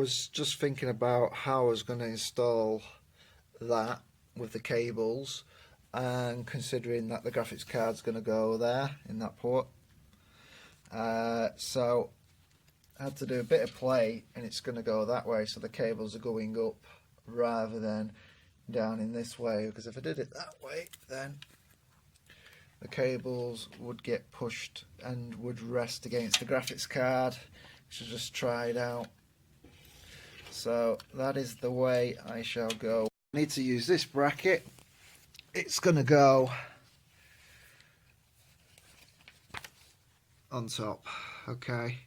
was just thinking about how I was going to install that with the cables, and considering that the graphics card's going to go there in that port, so I had to do a bit of play, and it's going to go that way, so the cables are going up rather than down in this way, because if I did it that way then the cables would get pushed and would rest against the graphics card, which I just tried out. So that is the way I shall go. I need to use this bracket. It's going to go on top, okay,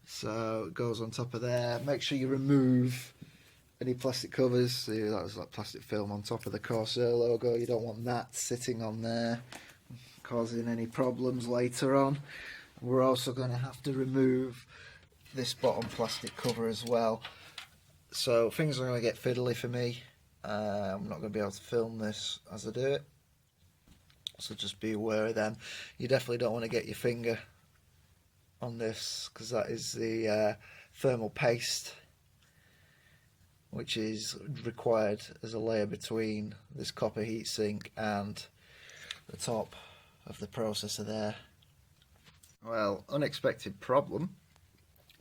so it goes on top of there. Make sure you remove any plastic covers. See, that was like plastic film on top of the Corsair logo. You don't want that sitting on there causing any problems later on. We're also going to have to remove this bottom plastic cover as well, so things are going to get fiddly for me. I'm not going to be able to film this as I do it, so just be aware of them. You definitely don't want to get your finger on this, because that is the thermal paste, which is required as a layer between this copper heatsink and the top of the processor there. Well, unexpected problem.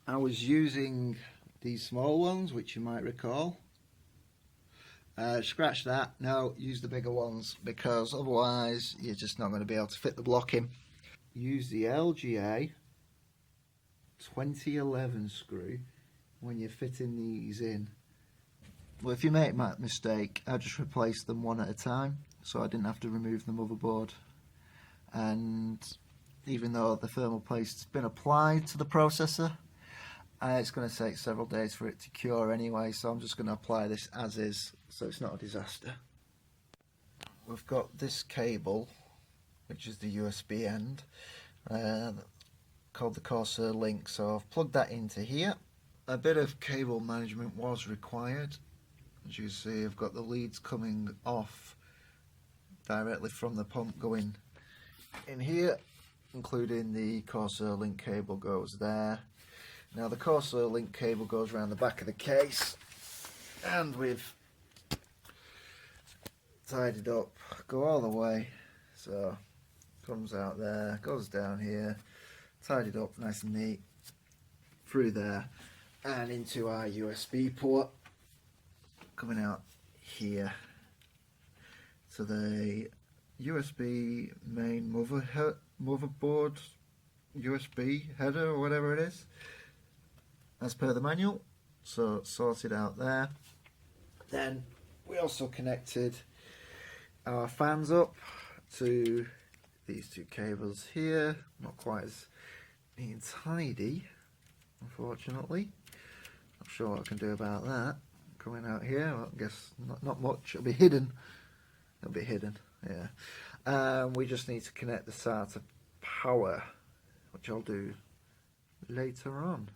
I was using these small ones, which you might recall. Scratch that. No, use the bigger ones, because otherwise you're just not going to be able to fit the block in. Use the LGA 2011 screw when you're fitting these in. Well, if you make that mistake, I just replace them one at a time, so I didn't have to remove the motherboard. And even though the thermal paste's been applied to the processor, it's going to take several days for it to cure anyway, so I'm just going to apply this as is, so it's not a disaster. We've got this cable, which is the USB end, called the Corsair link, so I've plugged that into here. A bit of cable management was required. As you see, I've got the leads coming off directly from the pump going in here, including the Corsair link cable goes there. Now the Corsair link cable goes around the back of the case, and we've tied it up, go all the way, so comes out there, goes down here, tied it up nice and neat, through there and into our USB port, coming out here to the USB main motherboard USB header or whatever it is, as per the manual, so it's sorted out there. Then we also connected our fans up to these two cables here, not quite as neat and tidy, unfortunately. Not sure what I can do about that. Coming out here, well, I guess not much. It'll be hidden. It'll be hidden, yeah. We just need to connect the SATA power, which I'll do later on.